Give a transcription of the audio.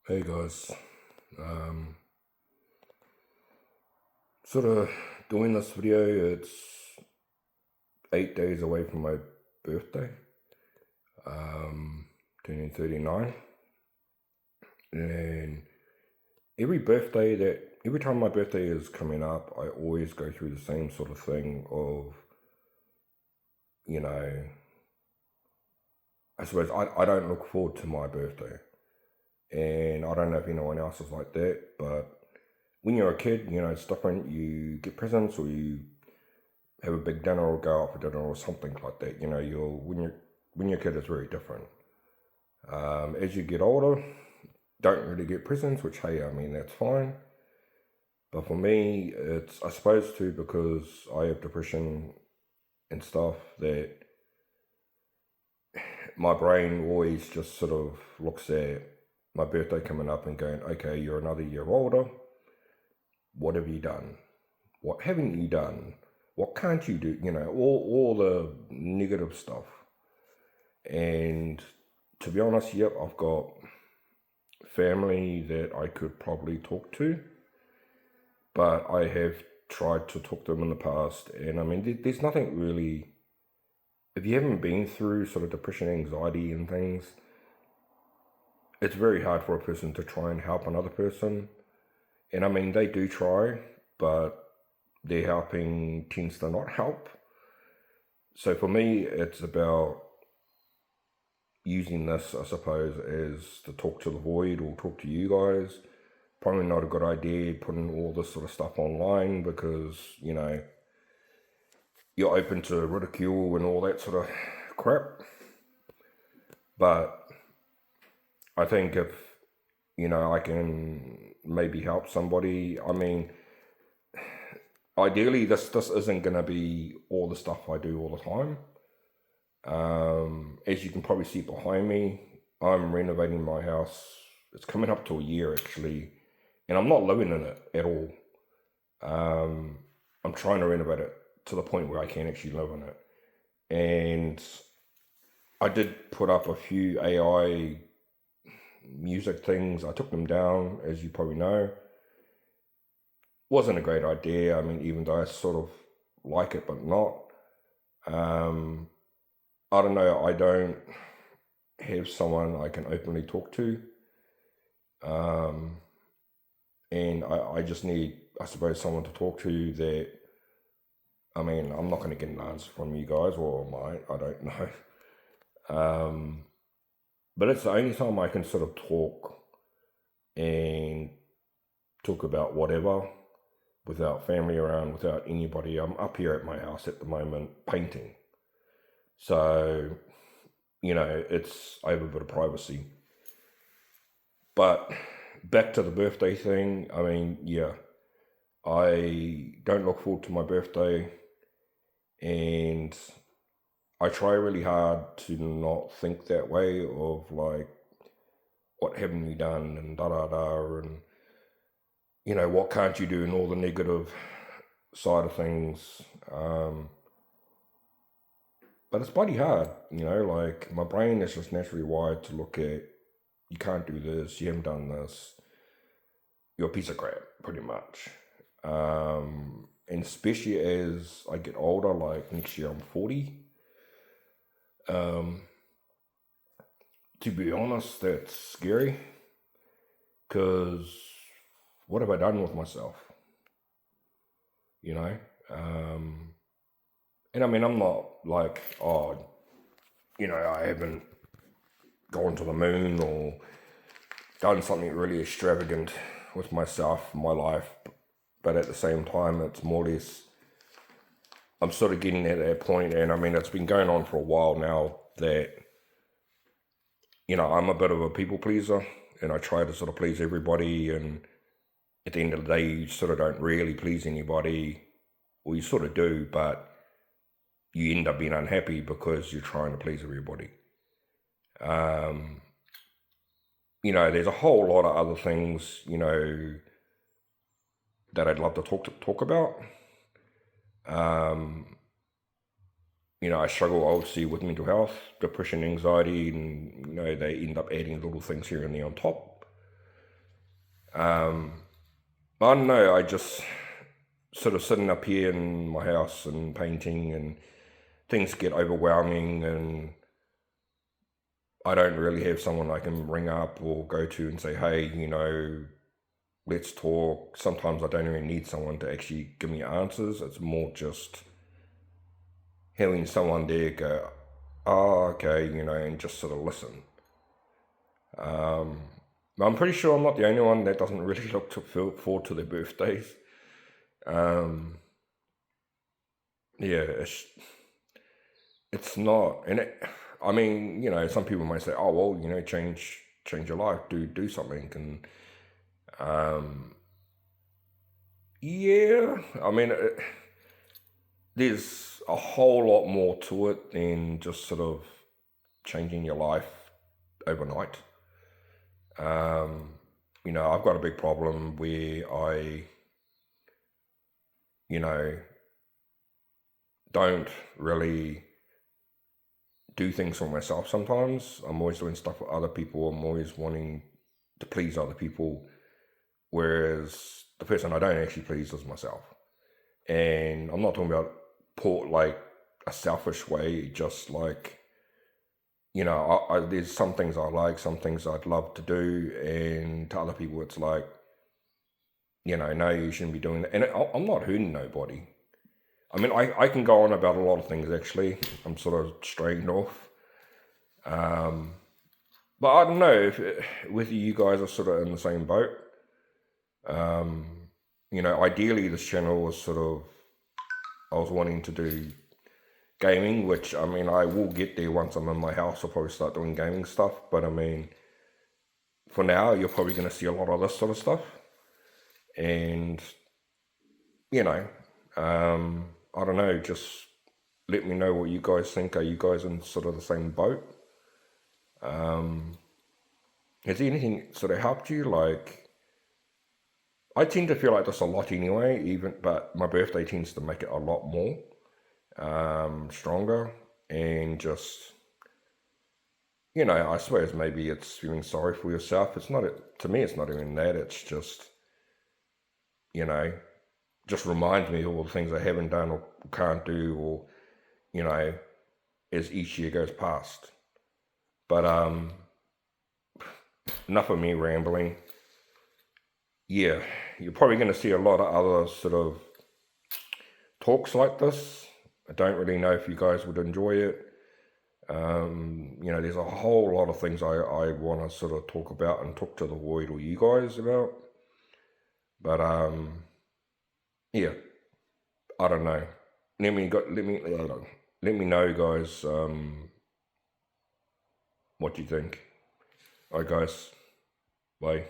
Hey guys, um, sort of doing this video. It's 8 days away from my birthday, um, turning 39, and every time my birthday is coming up, I always go through the same sort of thing of, you know, I suppose I don't look forward to my birthday, and I don't know if anyone else is like that, but when you're a kid, it's different. You get presents or you have a big dinner or go out for dinner or something like that. When you're a kid, it's very different. As you get older, don't really get presents, which hey, I mean that's fine. But for me, it's I suppose too because I have depression and stuff that my brain always just sort of looks at my birthday coming up and going, okay, you're another year older. What have you done? What haven't you done? What can't you do? All the negative stuff. And to be honest, yep, I've got family that I could probably talk to, but I have tried to talk to them in the past. And I mean, there's nothing really, if you haven't been through sort of depression, anxiety, and things, it's very hard for a person to try and help another person. And I mean, they do try, but their helping tends to not help. So for me, it's about using this, I suppose, as to talk to the void or talk to you guys. Probably not a good idea putting all this sort of stuff online because, you're open to ridicule and all that sort of crap. But I think if, I can maybe help somebody, I mean, ideally this isn't going to be all the stuff I do all the time. As you can probably see behind me, I'm renovating my house. It's coming up to a year actually, and I'm not living in it at all. I'm trying to renovate it to the point where I can actually live in it. And I did put up a few AI music things. I took them down, as you probably know. Wasn't a great idea. I mean, even though I sort of like it, but not. I don't know. I don't have someone I can openly talk to. And I just need, I suppose, someone to talk to that. I mean, I'm not going to get an answer from you guys, or I don't know. But it's the only time I can sort of talk and talk about whatever without family around, without anybody. I'm up here at my house at the moment painting. So, I have a bit of privacy. But back to the birthday thing, I mean, yeah, I don't look forward to my birthday, and I try really hard to not think that way of like, what haven't you done and da da da, and what can't you do, and all the negative side of things. But it's bloody hard, like my brain is just naturally wired to look at, you can't do this, you haven't done this, you're a piece of crap, pretty much. And especially as I get older, like next year I'm 40. To be honest, that's scary, because what have I done with myself? And I mean, I'm not like, I haven't gone to the moon or done something really extravagant with myself, my life, but at the same time, it's more or less, I'm sort of getting at that point, and I mean, it's been going on for a while now that, I'm a bit of a people pleaser, and I try to sort of please everybody, and at the end of the day, you sort of don't really please anybody, or you sort of do, but you end up being unhappy because you're trying to please everybody. There's a whole lot of other things, that I'd love to talk about. I struggle obviously with mental health, depression, anxiety, and they end up adding little things here and there on top. Um, I don't know. I just sort of sitting up here in my house and painting, and things get overwhelming, and I don't really have someone I can ring up or go to and say, hey, let's talk. Sometimes I don't even need someone to actually give me answers. It's more just having someone there go, oh, okay, and just sort of listen. I'm pretty sure I'm not the only one that doesn't really look forward to their birthdays. Um, yeah, it's not, and I mean, some people might say, oh well, change your life, do something, and yeah, I mean, there's a whole lot more to it than just sort of changing your life overnight. I've got a big problem where I, you know, don't really do things for myself sometimes. I'm always doing stuff for other people. I'm always wanting to please other people, whereas the person I don't actually please is myself. And I'm not talking about like a selfish way, just like, there's some things I like, some things I'd love to do, and to other people it's like, no, you shouldn't be doing that. And I'm not hurting nobody. I mean, I can go on about a lot of things, actually. I'm sort of straying off. But I don't know if whether you guys are sort of in the same boat. Ideally this channel was sort of, I was wanting to do gaming, which, I mean, I will get there once I'm in my house. I'll probably start doing gaming stuff. But, I mean, for now, you're probably going to see a lot of this sort of stuff. And, I don't know, just let me know what you guys think. Are you guys in sort of the same boat? Has anything sort of helped you? Like, I tend to feel like this a lot anyway, but my birthday tends to make it a lot more stronger, and just, I suppose maybe it's feeling sorry for yourself. It's not, to me, it's not even that. It's just, just remind me of all the things I haven't done or can't do, or, as each year goes past. But enough of me rambling. Yeah, you're probably going to see a lot of other sort of talks like this. I don't really know if you guys would enjoy it. There's a whole lot of things I want to sort of talk about and talk to the void or you guys about. But yeah, I don't know. Let me know, guys. What do you think? All right, guys. Bye.